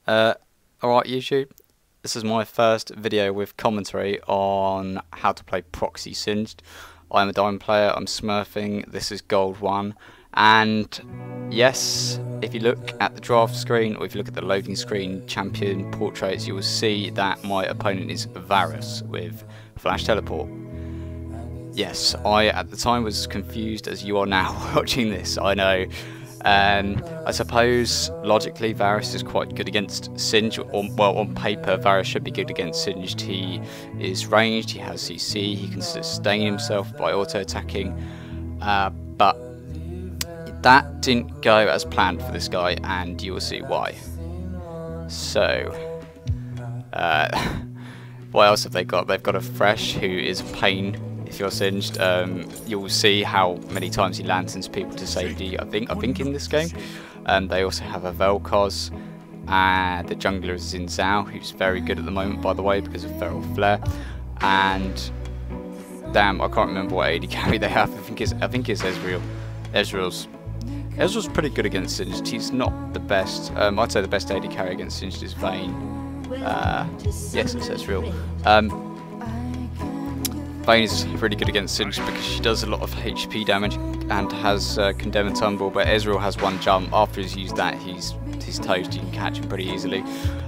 Alright YouTube, this is my first video with commentary on how to play Proxy Singed. I'm a diamond player, I'm smurfing, this is Gold 1, and yes, if you look at the draft screen or if you look at the loading screen champion portraits, you will see that my opponent is Varus with Flash Teleport. Yes, I at the time was confused as you are now watching this, I know. I suppose logically Varus is quite good against Singed, or well, on paper Varus should be good against Singed. He is ranged, he has CC, he can sustain himself by auto-attacking, but that didn't go as planned for this guy, and you will see why. So, what else have they got? They've got a Fresh, who is a pain if you're Singed. You'll see how many times he lanterns people to safety, I think in this game. They also have a Vel'Koz, and the jungler is Xin Zhao, who's very good at the moment, by the way, because of Feral Flare. And damn, I can't remember what AD carry they have. I think it's Ezreal. Ezreal's pretty good against Singed. He's not the best. I'd say the best AD carry against Singed is Vayne. Yes, it's Ezreal. Vayne is really good against Singed because she does a lot of HP damage and has Condemn and Tumble, but Ezreal has one jump. After he's used that, he's toast. You can catch him pretty easily.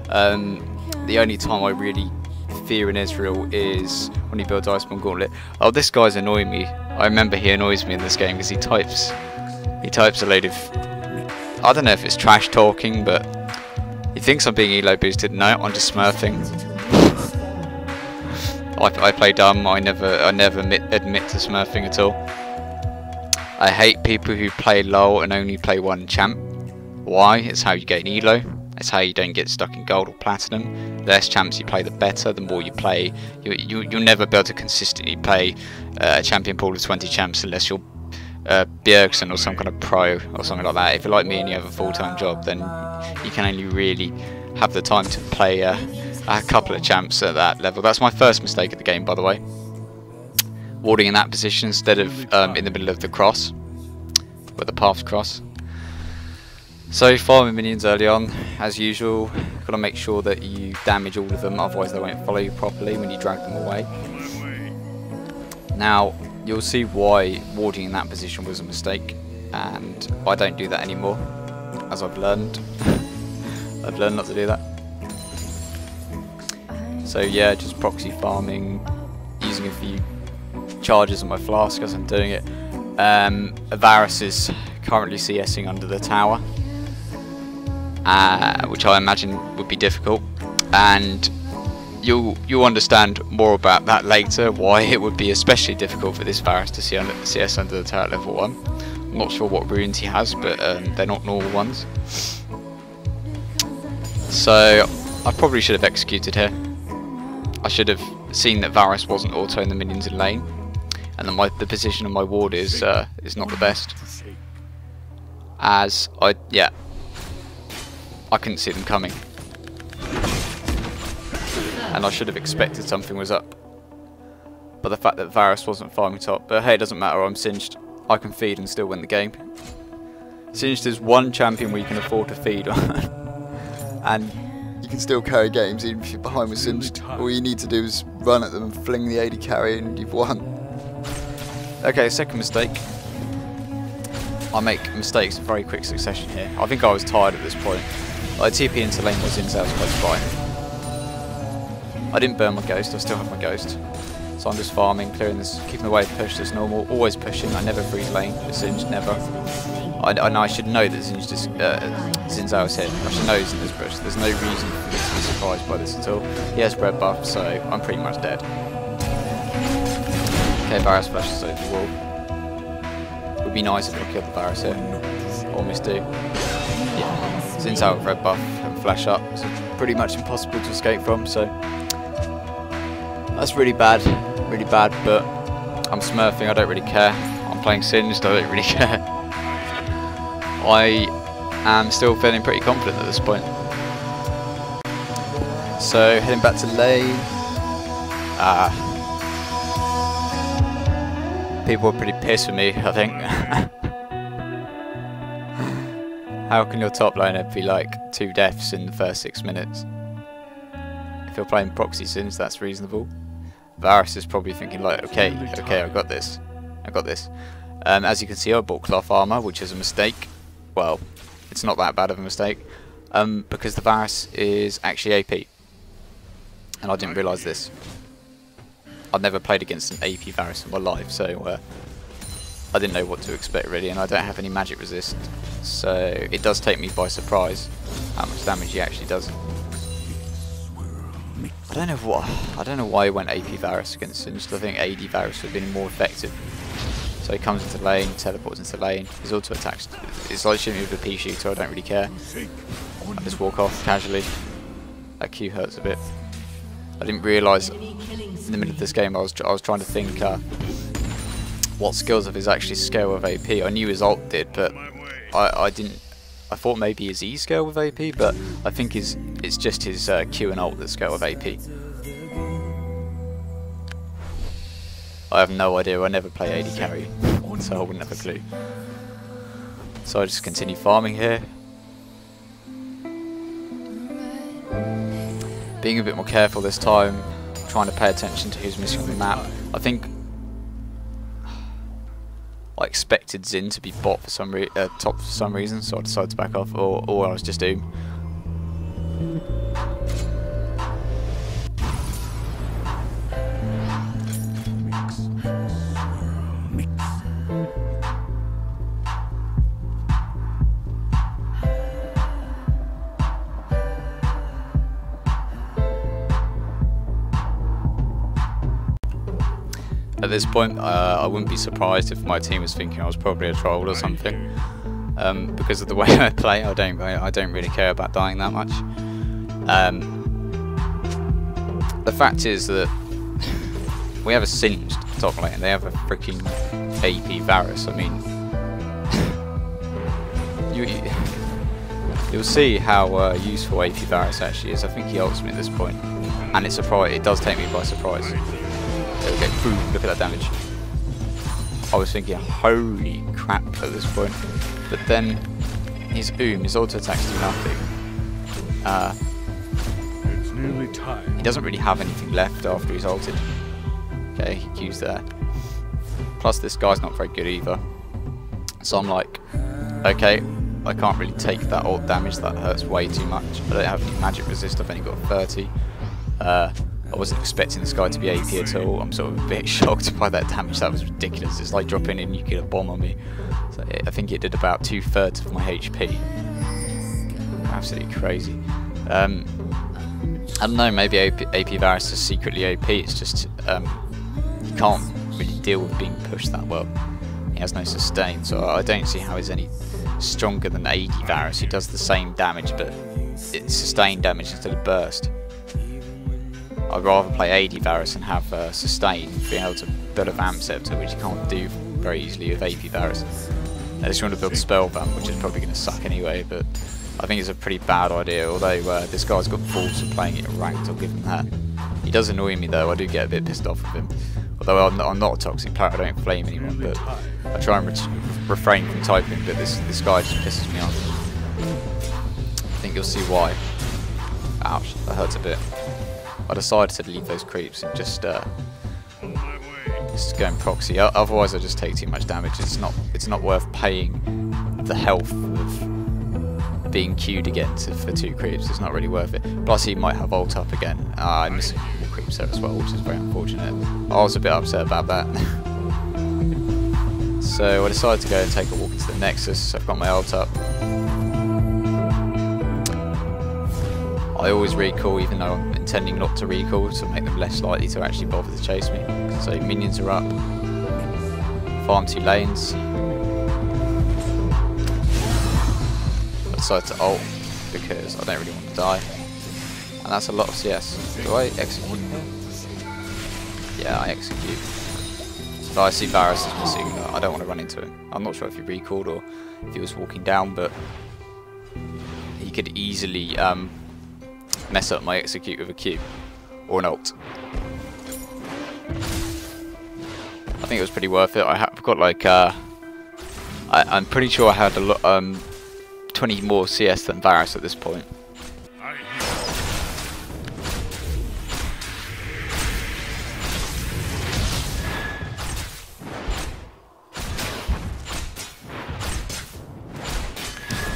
The only time I really fear in Ezreal is when he builds Iceborne Gauntlet. Oh, this guy's annoying me. I remember he annoys me in this game because he types a load of, I don't know if it's trash talking, but he thinks I'm being elo boosted. No, I'm just smurfing. I play dumb. I never admit to smurfing at all. I hate people who play LOL and only play one champ. Why? It's how you gain elo. It's how you don't get stuck in gold or platinum. The less champs you play, the better. The more you play, you'll never be able to consistently play a champion pool of 20 champs unless you're Bjergsen or some kind of pro or something like that. If you're like me and you have a full-time job, then you can only really have the time to play a couple of champs at that level. That's my first mistake of the game, by the way. Warding in that position instead of in the middle of the cross, where the paths cross. So farming minions early on, as usual. Got to make sure that you damage all of them, otherwise they won't follow you properly when you drag them away. Now, you'll see why warding in that position was a mistake, and I don't do that anymore, as I've learned. I've learned not to do that. So yeah, just proxy farming, using a few charges on my flask as I'm doing it. Varus is currently CSing under the tower, which I imagine would be difficult, and you'll understand more about that later, why it would be especially difficult for this Varus to CS under the tower at level 1. I'm not sure what runes he has, but they're not normal ones. So I probably should have executed here. I should have seen that Varus wasn't autoing the minions in lane, and then the position of my ward is not the best. As I couldn't see them coming, and I should have expected something was up. But the fact that Varus wasn't farming top, but hey, it doesn't matter. I'm Singed. I can feed and still win the game. Singed is one champion where you can afford to feed on, and you can still carry games even if you're behind with Singed. All you need to do is run at them and fling the AD carry and you've won. Okay, second mistake. I make mistakes in very quick succession here. I think I was tired at this point. I TP into lane while Xin Zhao was close by. I didn't burn my ghost, I still have my ghost. So I'm just farming, clearing this, keeping the wave push as normal, always pushing. I never freeze lane with Singed, never. I should know that Xin Zhao is hit. I should know he's in this bush. There's no reason for me to be surprised by this at all. He has red buff, so I'm pretty much dead. Okay, Varus flashes over the wall. It would be nice if I killed the Varus here. Almost do. Yeah. Xin Zhao with red buff and flash up. It's pretty much impossible to escape from, so that's really bad, but I'm smurfing, I don't really care. I'm playing Singed, I don't really care. I am still feeling pretty confident at this point. So heading back to lane. People are pretty pissed with me, I think. How can your top laner be like 2 deaths in the first 6 minutes? If you're playing Proxy Sins, that's reasonable. Varus is probably thinking like, okay, I got this. As you can see, I bought cloth armor, which is a mistake. Well, it's not that bad of a mistake, because the Varus is actually AP, and I didn't realise this. I've never played against an AP Varus in my life, so I didn't know what to expect really, and I don't have any magic resist, so it does take me by surprise how much damage he actually does. I don't know why he went AP Varus against Singed. I think AD Varus would have been more effective. So he comes into lane, teleports into lane, his auto attacks. It's like shooting with a pea shooter, I don't really care. I just walk off casually. That Q hurts a bit. I didn't realise in the middle of this game I was trying to think what skills of his actually scale with AP. I knew his ult did, but I didn't. I thought maybe his E scale with AP, but I think it's just his Q and ult that scale with AP. I have no idea, I never play AD carry, so I wouldn't have a clue. So I just continue farming here. Being a bit more careful this time, trying to pay attention to who's missing on the map. I think I expected Xin to be bot for top for some reason, so I decided to back off, or I was just doomed. At this point, I wouldn't be surprised if my team was thinking I was probably a troll or something. Because of the way I play, I don't really care about dying that much. The fact is that we have a Singed top lane, and they have a freaking AP Varus. I mean, you'll see how useful AP Varus actually is. I think he ults me at this point, and it does take me by surprise. There we go, boom, look at that damage. I was thinking, holy crap at this point. But then his auto attacks do nothing. It's nearly time. He doesn't really have anything left after he's ulted. Okay, he Q's there. Plus this guy's not very good either. So I'm like, okay, I can't really take that ult damage, that hurts way too much. I don't have any magic resist, I've only got 30. I wasn't expecting this guy to be AP at all. I'm sort of a bit shocked by that damage. That was ridiculous. It's like dropping a nuclear bomb on me. So I think it did about 2/3 of my HP. Absolutely crazy. I don't know, maybe AP Varus is secretly OP. It's just he can't really deal with being pushed that well. He has no sustain, so I don't see how he's any stronger than AD Varus, who does the same damage, but it's sustained damage instead of burst. I'd rather play AD Varus and have sustain, being able to build a Vamp Scepter, which you can't do very easily with AP Varus. Unless you want to build a Spell Vamp, which is probably going to suck anyway, but I think it's a pretty bad idea, although this guy's got balls for playing it ranked, I'll give him that. He does annoy me though, I do get a bit pissed off with him. Although I'm not a toxic player, I don't flame anyone, but I try and refrain from typing, but this guy just pisses me off. I think you'll see why. Ouch, that hurts a bit. I decided to leave those creeps and just go and proxy. Otherwise, I just take too much damage. It's not worth paying the health of being queued again for 2 creeps. It's not really worth it. Plus, he might have ult up again. I miss a couple creeps there as well, which is very unfortunate. I was a bit upset about that. So I decided to go and take a walk into the Nexus. I've got my ult up. I always recall, even though I'm intending not to recall, to make them less likely to actually bother to chase me. So minions are up. Farm 2 lanes. I decided to ult because I don't really want to die. And that's a lot of CS. Do I execute? Yeah, I execute. But I see Varus is missing. I don't want to run into him. I'm not sure if he recalled or if he was walking down, but he could easily mess up my execute with a Q or an ult. I think it was pretty worth it. I've got like I'm pretty sure I had a lot 20 more CS than Varus at this point.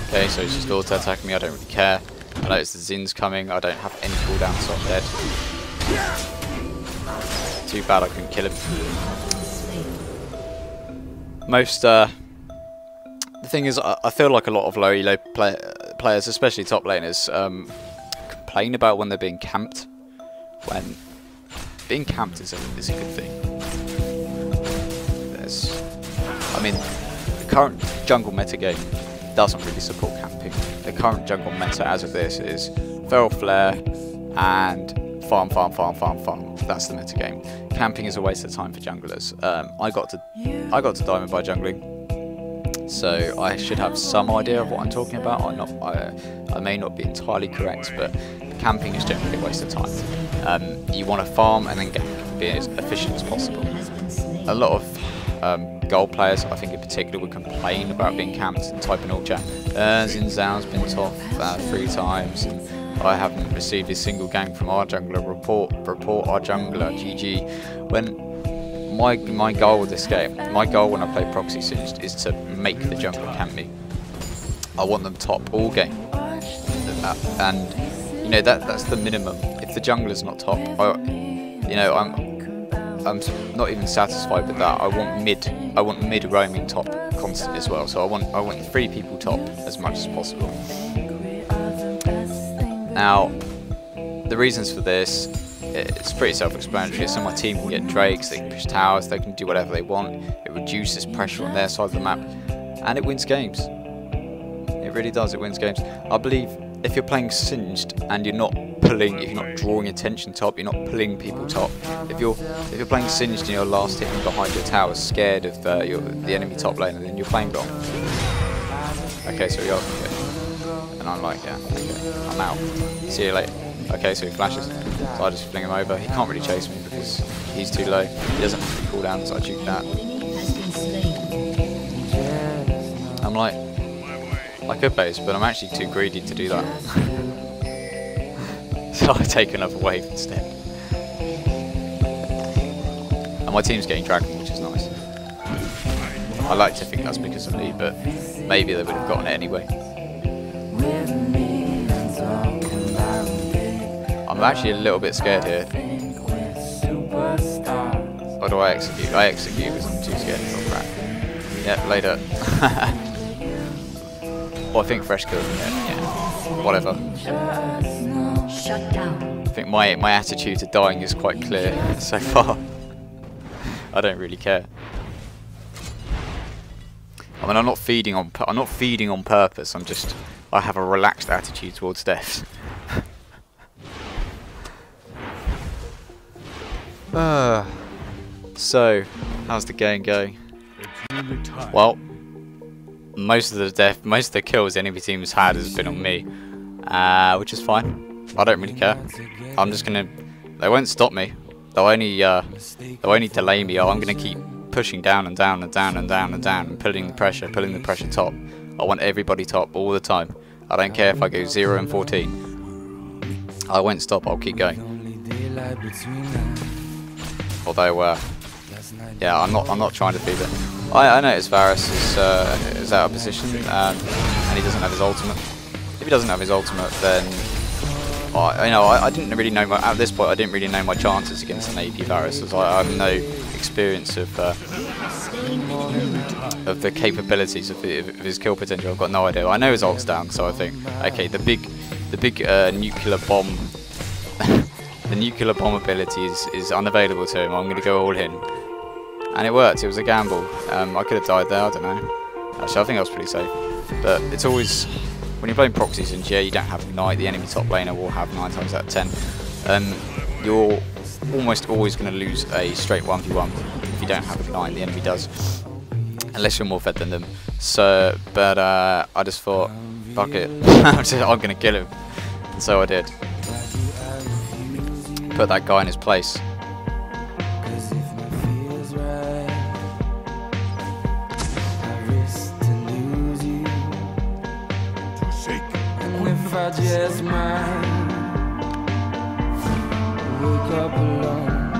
Okay, so he's just auto-attacking me, I don't really care. I notice the Zin's coming, I don't have any cooldown, so I'm dead. Too bad I couldn't kill him. The thing is, I feel like a lot of low elo players, especially top laners, complain about when they're being camped. When being camped is a good thing. I mean, the current jungle meta game doesn't really support camping. The current jungle meta as of this is feral flare and farm. That's the meta game. Camping is a waste of time for junglers. I got to diamond by jungling, so I should have some idea of what I'm talking about. I may not be entirely correct, but camping is generally a waste of time. You want to farm and then be as efficient as possible. A lot of Gold players, I think in particular, would complain about being camped and type in all chat. Xin Zhao's been top 3 times, and I haven't received a single gank from our jungler. Report our jungler, GG. When my goal with this game, my goal when I play Proxy Singed is to make the jungler camp me. I want them top all game, and you know that's the minimum. If the jungler's not top, I'm not even satisfied with that. I want mid roaming top constant as well. So I want 3 people top as much as possible. Now, the reasons for this, it's pretty self-explanatory. So my team can get drakes, they can push towers, they can do whatever they want. It reduces pressure on their side of the map, and it wins games. It really does. It wins games. I believe if you're playing Singed and you're not drawing attention top, you're not pulling people top. If you're playing Singed and you're last hitting behind your tower, scared of the enemy top laner, then you're playing wrong. Okay, so we are good. And I'm like, yeah, okay, I'm out. See you later. Okay, so he flashes. So I just fling him over. He can't really chase me because he's too low. He doesn't have any cooldown, so I juke that. I'm like, I could base, but I'm actually too greedy to do that. So I take another wave instead. And my team's getting dragon, which is nice. I like to think that's because of me, but maybe they would have gotten it anyway. I'm actually a little bit scared here. Or do I execute? I execute because I'm too scared to go crack. Yep, later. Well, I think fresh kills me, yeah. Whatever. I think my attitude to dying is quite clear so far. I don't really care. I mean, I'm not feeding on purpose. I have a relaxed attitude towards death. So, how's the game going? Well, most of the kills the enemy team's had has been on me, which is fine. I don't really care. I'm just gonna. They won't stop me. They'll only delay me. I'm gonna keep pushing down and down and down and down and down and pulling the pressure top. I want everybody top all the time. I don't care if I go 0 and 14. I won't stop. I'll keep going. Although, yeah, I'm not trying to feed it. I noticed Varus is out of position, and he doesn't have his ultimate. If he doesn't have his ultimate, then I didn't really know at this point. I didn't really know my chances against an AP Varus, as I have no experience of the capabilities of his kill potential. I've got no idea. I know his ult's down, so I think, okay, the big nuclear bomb. The nuclear bomb ability is unavailable to him. I'm going to go all in. And it worked. It was a gamble. I could have died there. I don't know. Actually, I think I was pretty safe. But it's always... When you're playing proxies and yeah, you don't have Ignite, the enemy top laner will have 9 times out of 10. You're almost always going to lose a straight 1v1 if you don't have Ignite, the enemy does. Unless you're more fed than them. So, but I just thought, fuck it. I'm going to kill him. And so I did. Put that guy in his place. are just mine. Wake up alone.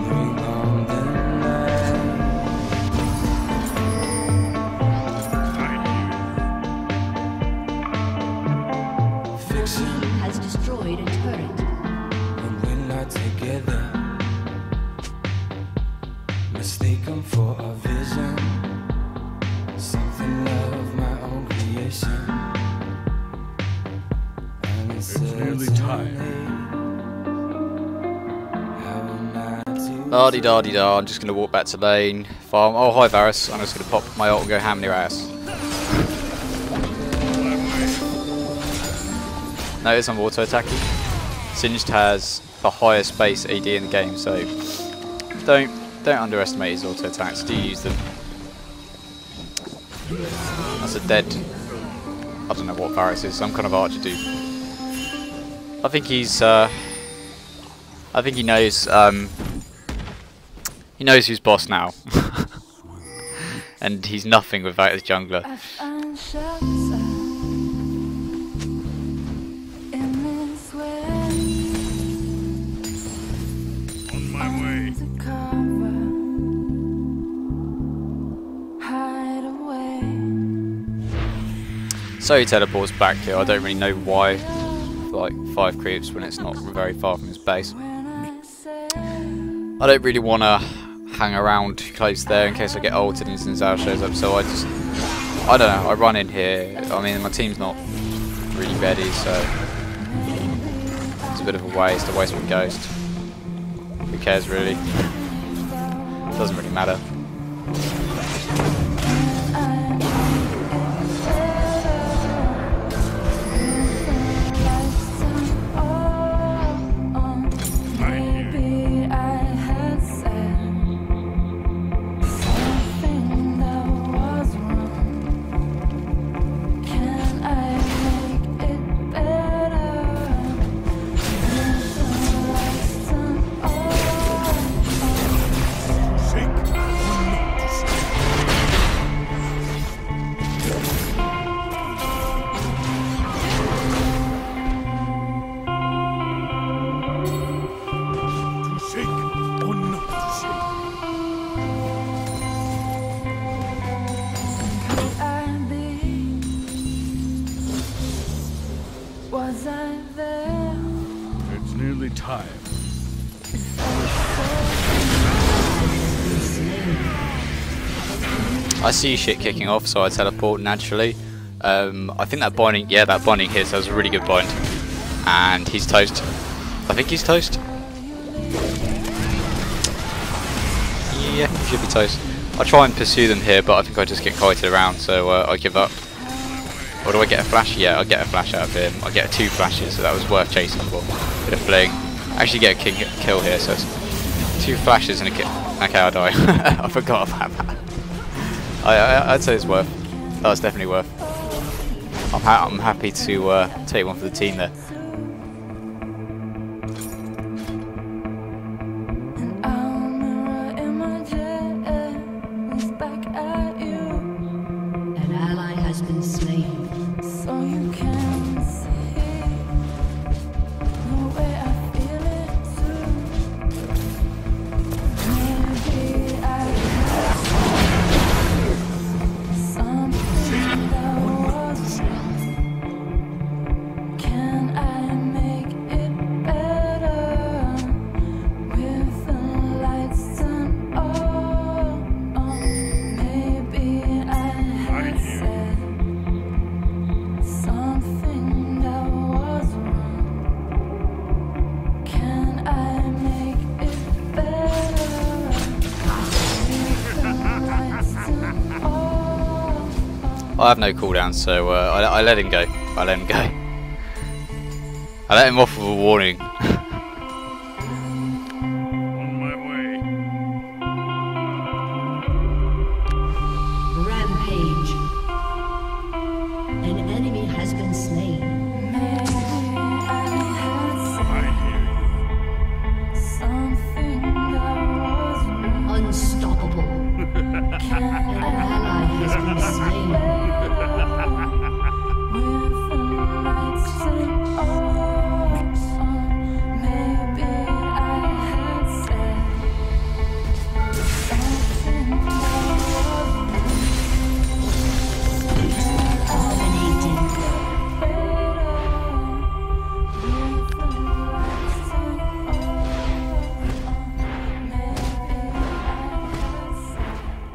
Bring on the night. Fiction has destroyed a turret. and we're not together. Mistaken for a vision. Something of my own creation. It's nearly time. Da-dee-da-dee-da, I'm just going to walk back to lane, farm. Oh, hi Varus. I'm just going to pop my ult and go ham in your ass. Notice I'm auto-attacking. Singed has the highest base AD in the game, so don't underestimate his auto-attacks. Do use them. That's a dead... I don't know what Varus is, some kind of archer dude. I think he's... I think he knows... he knows who's boss now. And he's nothing without his jungler. On my way. So he teleports back here. I don't really know why. Like 5 creeps when it's not very far from his base. I don't really want to hang around too close there in case I get ulted and Zinzao shows up, so I don't know, I run in here. I mean, my team's not really ready, so it's a bit of a waste my ghost. Who cares really? Doesn't really matter. It's nearly time. I see shit kicking off, so I teleport naturally. I think that binding, yeah, that binding hits. That was a really good bind, and he's toast. I think he's toast. Yeah, he should be toast. I try and pursue them here, but I think I just get kited around, so I give up. Or do I get a flash? Yeah, I get a flash out of him. I get 2 flashes, so that was worth chasing for. Bit of fling. Actually get a kill here, so it's 2 flashes and a kill. Okay, I'll die. I forgot about that. I'd say it's worth. That was definitely worth. I'm happy to take one for the team there. An ally has been slain. I have no cooldown, so I let him go. I let him go. I let him off with a warning. On my way. Rampage. An enemy has been slain. I hear you. Unstoppable. An ally has been slain.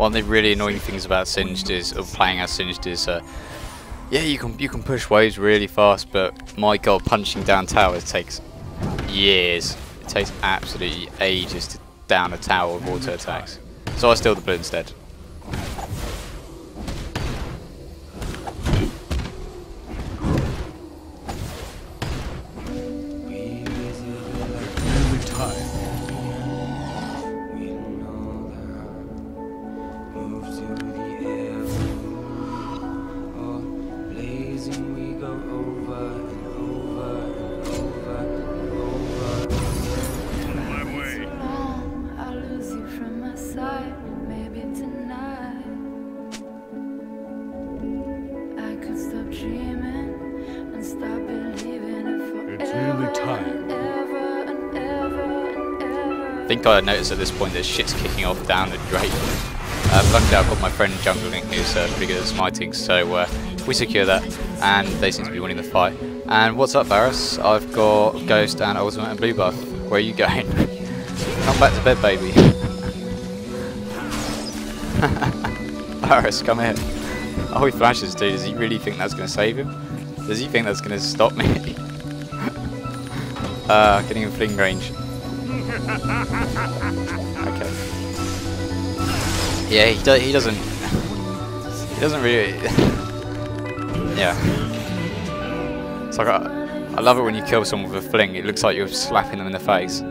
One of the really annoying things about Singed is, of playing as Singed is, yeah, you can push waves really fast, but my god, punching down towers takes years. It takes absolutely ages to down a tower with auto attacks. So I steal the blue instead. Nearly tired. I think I noticed at this point that shit's kicking off down the drape. Luckily I've got my friend jungling who's pretty good at smiting, so we secure that, and they seem to be winning the fight. And what's up, Varus? I've got Ghost and Ultimate and Blue buff. Where are you going? Come back to bed, baby. Varus, come here. Oh, he flashes, dude. Does he really think that's going to save him? Does he think that's going to stop me? Getting in fling range. Okay. Yeah, he doesn't really. Yeah. It's like I love it when you kill someone with a fling. It looks like you're slapping them in the face.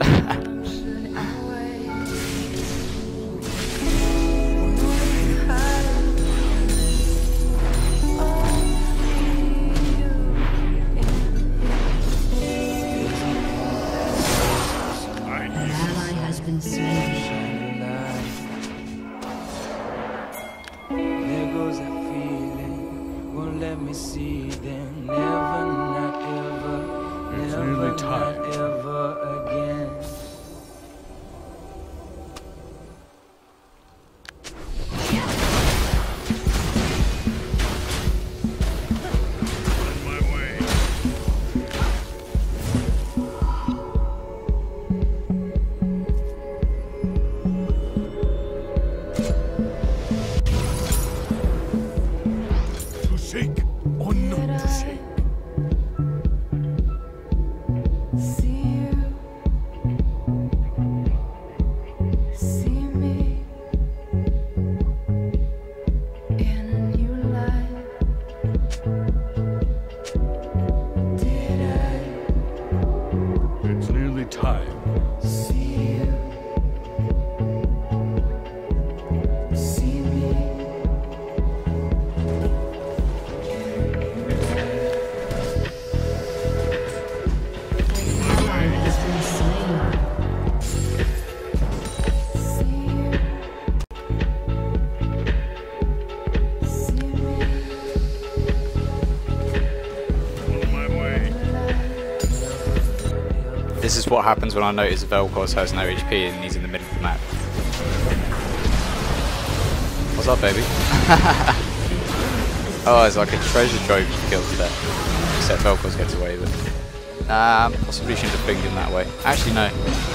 This is what happens when I notice Vel'Koz has no HP and he's in the middle of the map. What's up, baby? Oh, it's like a treasure trove of kills there. Except Vel'Koz gets away with it. Possibly shouldn't have pinged him that way. Actually, no.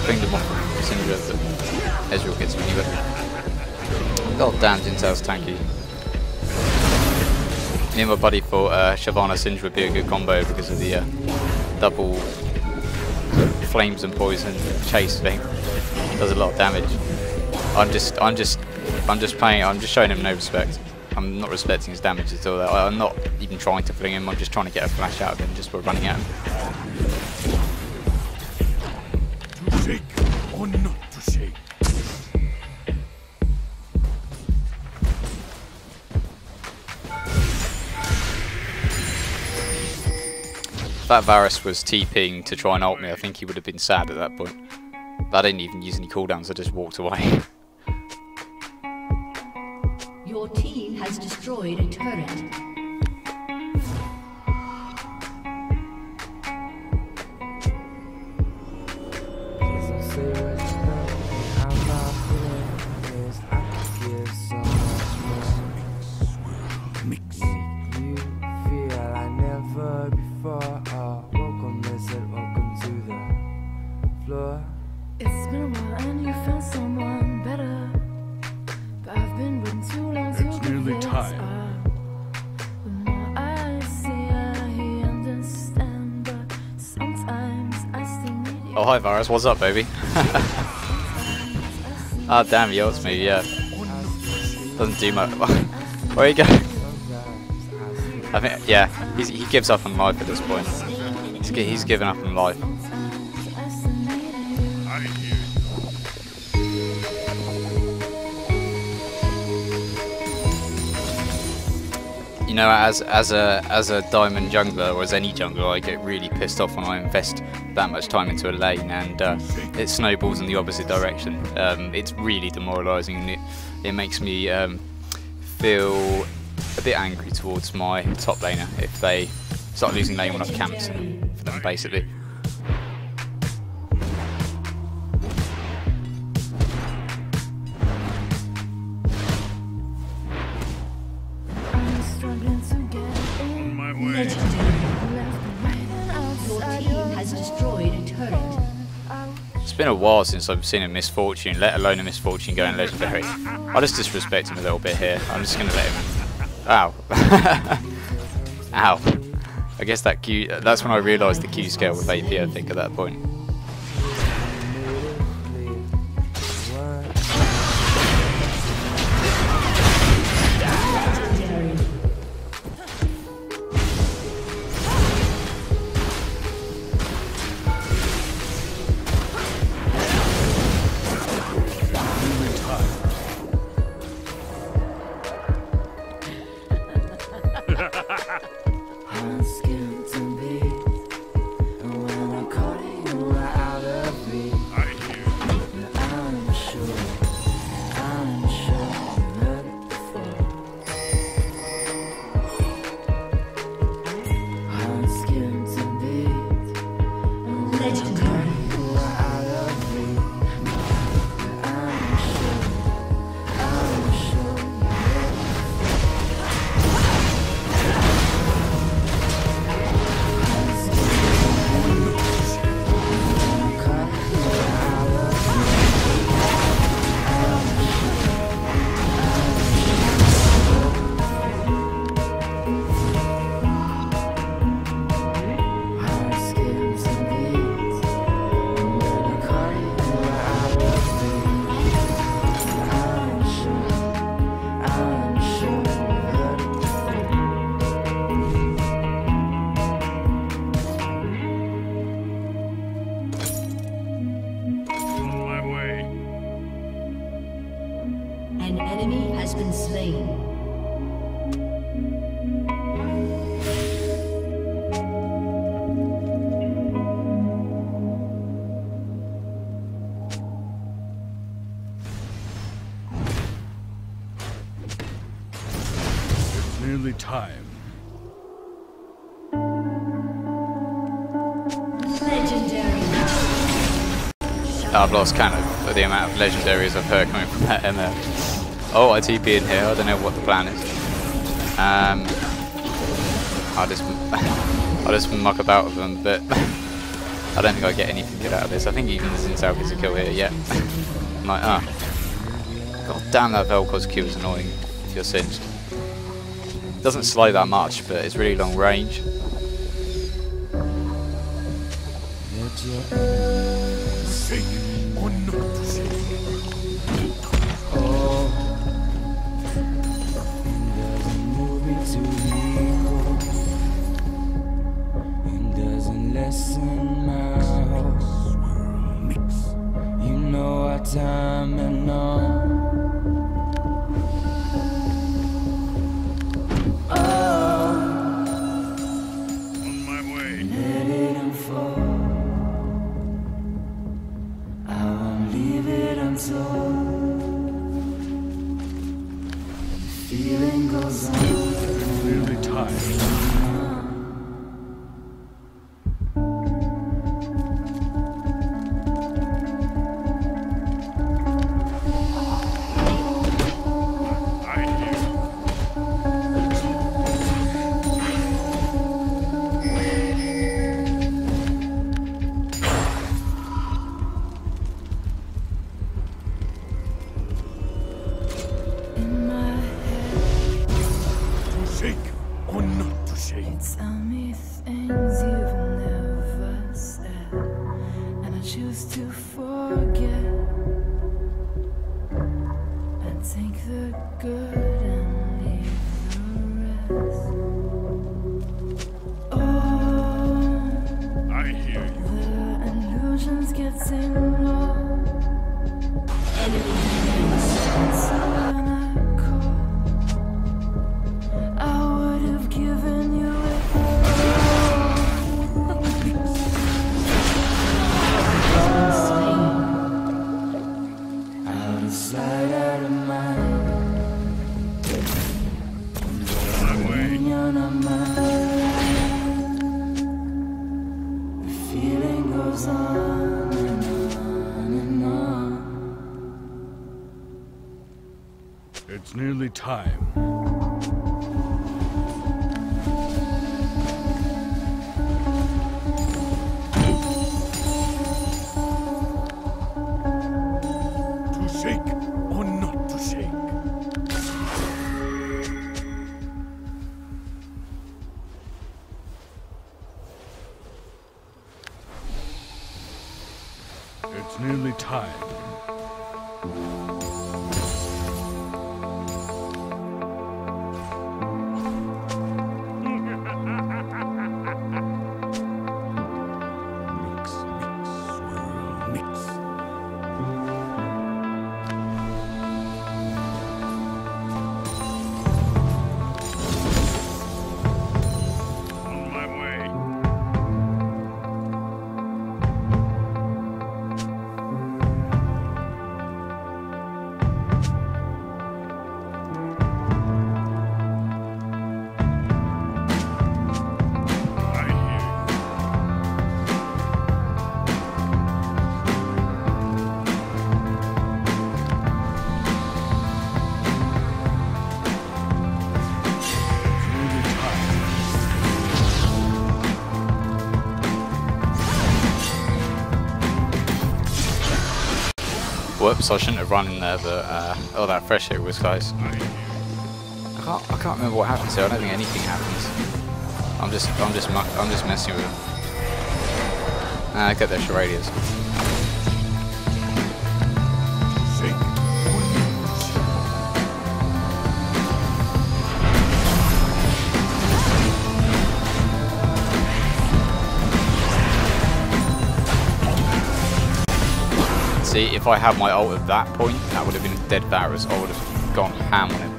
Pinged him off Syndra, but Ezreal gets me anyway. God damn, Jintae's tanky. Me and my buddy thought Shyvana Syndra would be a good combo because of the double flames and poison chase thing. Does a lot of damage. I'm just showing him no respect. I'm not respecting his damage at all. I'm not even trying to fling him. I'm just trying to get a flash out of him just by running at him. To shake or not to shake. If that Varus was TPing to try and ult me, I think he would have been sad at that point. But I didn't even use any cooldowns, I just walked away. Your team has destroyed a turret. It's been a while and you found someone better, but I've been with Oh, hi Varus, what's up, baby? Ah, damn, he ults me, yeah. Doesn't do much. Where you go? I think, yeah, he gives up on life at this point. He's given up on life. You know, as a diamond jungler, or as any jungler, I get really pissed off when I invest that much time into a lane and it snowballs in the opposite direction. It's really demoralising, and it makes me feel a bit angry towards my top laner if they start losing lane when I've camped for them, basically. It's been a while since I've seen a misfortune, let alone a misfortune going legendary. I'll just disrespect him a little bit here. I'm just going to let him... Ow. Ow. I guess that Q... That's when I realised the Q scale with AP, I think, at that point. An enemy has been slain. It's nearly time. Legendary. I've lost count of the amount of legendaries I've heard coming from that MF. Oh, I TP in here. I don't know what the plan is. I'll just muck about with them, but I don't think I get anything good out of this. I think even the Zinzao gets a kill here. Yeah. I'm like, ah. God damn, that Vel'Koz Q is annoying if you're singed. It doesn't slow that much, but it's really long range. Shake or not to shake. Time and on. On my way. Let it unfold. I won't leave it untold. The feeling goes on. It's nearly time. used to forget and take the good and leave the rest. Oh, I hear you. the illusions get low. So when I call, I would have given you it all. Out of sight, out of mind. My way. You're not mine. The feeling goes on and on and on. It's nearly time. To shake or not to shake? It's nearly time. Mix, swirl, mix. On my way. I hear you. It's nearly time. Whoops, I shouldn't have run in there, but oh, that fresh hit was close. I hear you. I can't remember what happens here. I don't think anything happens. I'm just messing with them. Get their charades. Shake or not to shake? See, if I had my ult at that point, that would have been a dead Varus. I would have gone ham on him.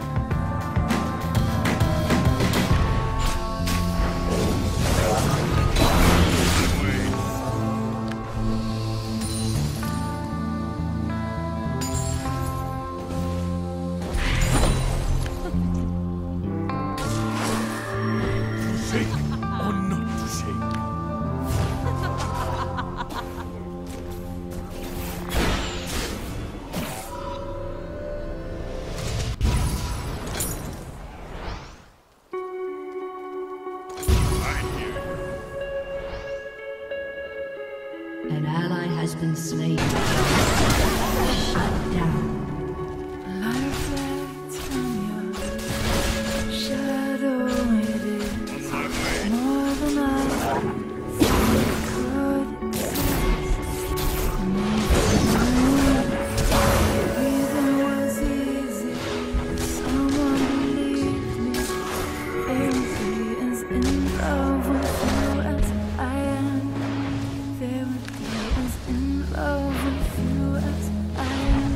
Shake or not to shake? I hear you. An ally has been slain. Shut down. Life reflects from your shadow. It is On my way. more than I could breathing was easy. Someone believed me. Therapy is in love with you as I am. Therapy is in love with you as I am.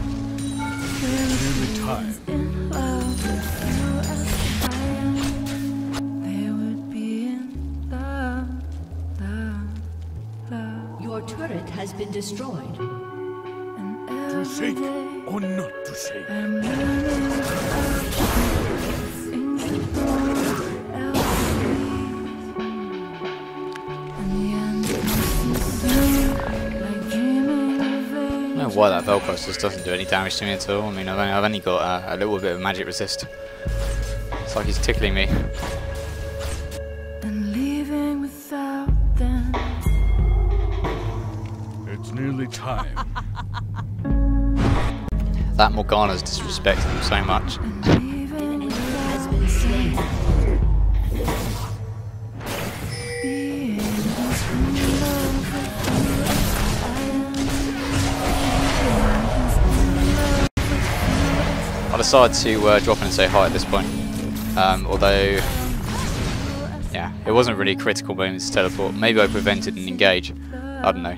Nearly time. In love with you as I am. They would be in love, love, love. Your turret has been destroyed. And To every shake day or not to shake? I'm learning about things that no one else sees. And the end comes like dreaming of I don't know why that Velcro just doesn't do any damage to me at all. I mean, I've only got a little bit of magic resist. It's like he's tickling me. and leaving without them. It's nearly time. That Morgana's disrespected him so much. And leaving An enemy has been slain. being in love with you as I am. decided to drop in and say hi at this point. Although, yeah, it wasn't really a critical moment to teleport. Maybe I prevented an engage. I don't know.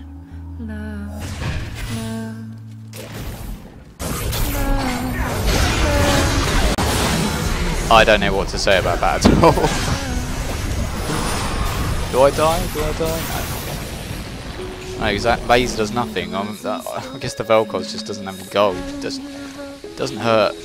I don't know what to say about that at all. Do I die? Do I die? No, because that laser does nothing. I guess the Vel'Koz just doesn't have the gold. It doesn't hurt.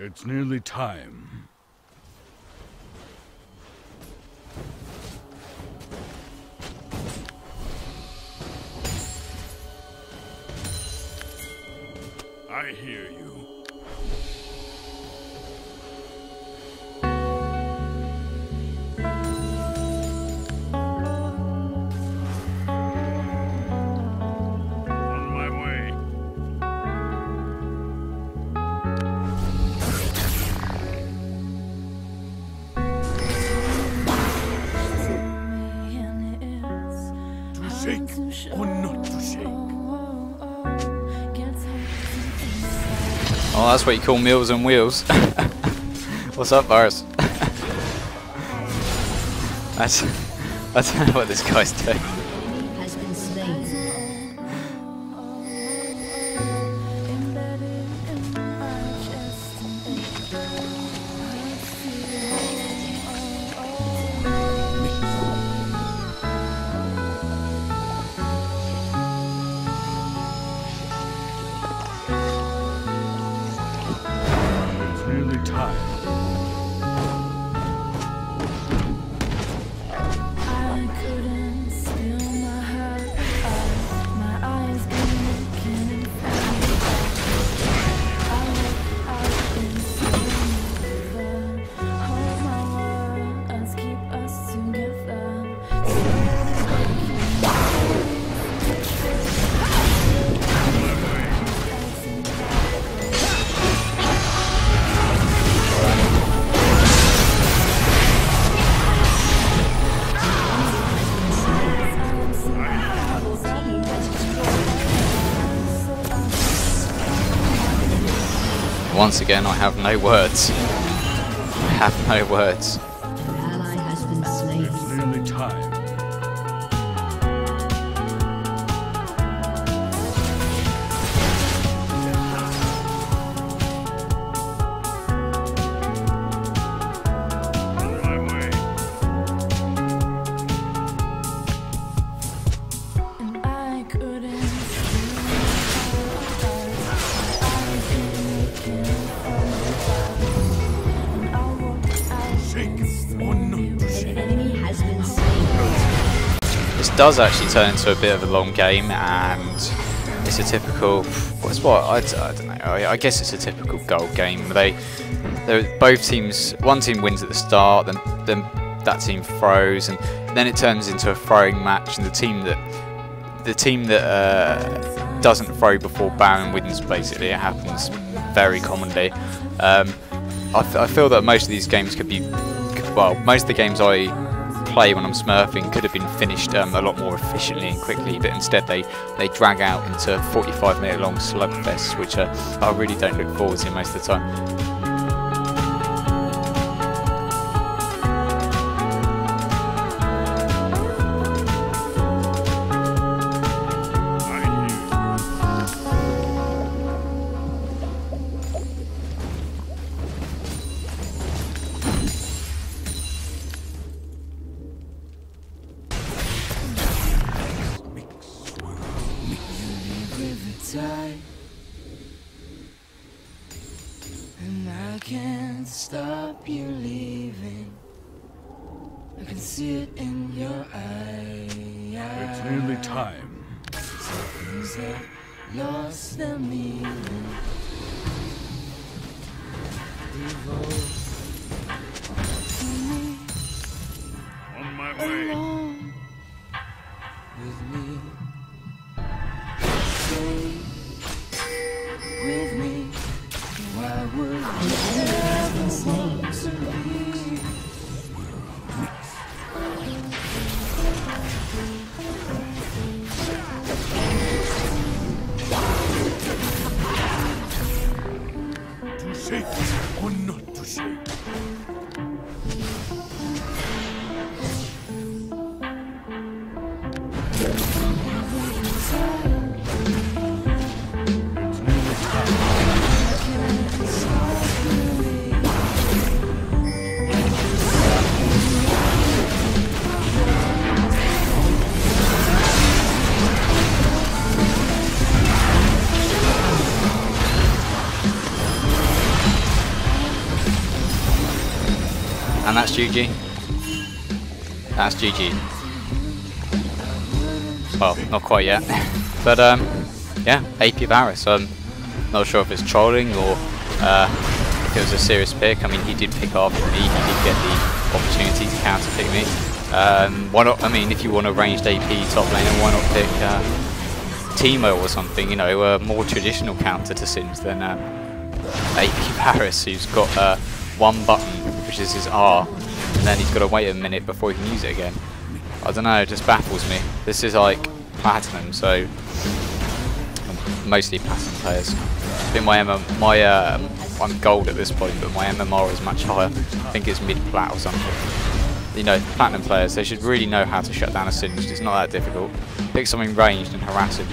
It's nearly time. I hear you. Or not to shake. Oh, that's what you call meals and wheels. What's up, Varus? I don't know what this guy's doing. Has been slain. Once again, I have no words. I have no words. An ally has been slain. It's nearly time. Does actually turn into a bit of a long game, and it's a typical. I don't know. I guess it's a typical gold game. They're both teams. One team wins at the start, then that team throws, and then it turns into a throwing match. And the team that doesn't throw before Baron wins. Basically, it happens very commonly. I feel that most of these games could be. Well, most of the games I play when I'm smurfing could have been finished a lot more efficiently and quickly, but instead they drag out into 45-minute long slugfests, which I really don't look forward to most of the time. And I can't stop you leaving. I can see it in your eyes. It's nearly time. Things have lost their meaning. Devote On my way. along with me. Stay with me. Why would you ever want to leave? To shake or not to shake. It's nearly time. And that's GG. That's GG. Well, not quite yet. But yeah, AP Varus. Not sure if it's trolling or if it was a serious pick. I mean, he did pick after me. He did get the opportunity to counter pick me. Why not? I mean, if you want a ranged AP top laner, why not pick Teemo or something? You know, a more traditional counter to Singe than AP Varus, who's got one button, which is his R, and then he's got to wait a minute before he can use it again. I don't know, it just baffles me. This is like platinum, so mostly platinum players. I think I'm gold at this point, but my MMR is much higher. I think it's mid-plat or something. You know, platinum players, they should really know how to shut down a Singed. It's not that difficult. Pick something ranged and harass him.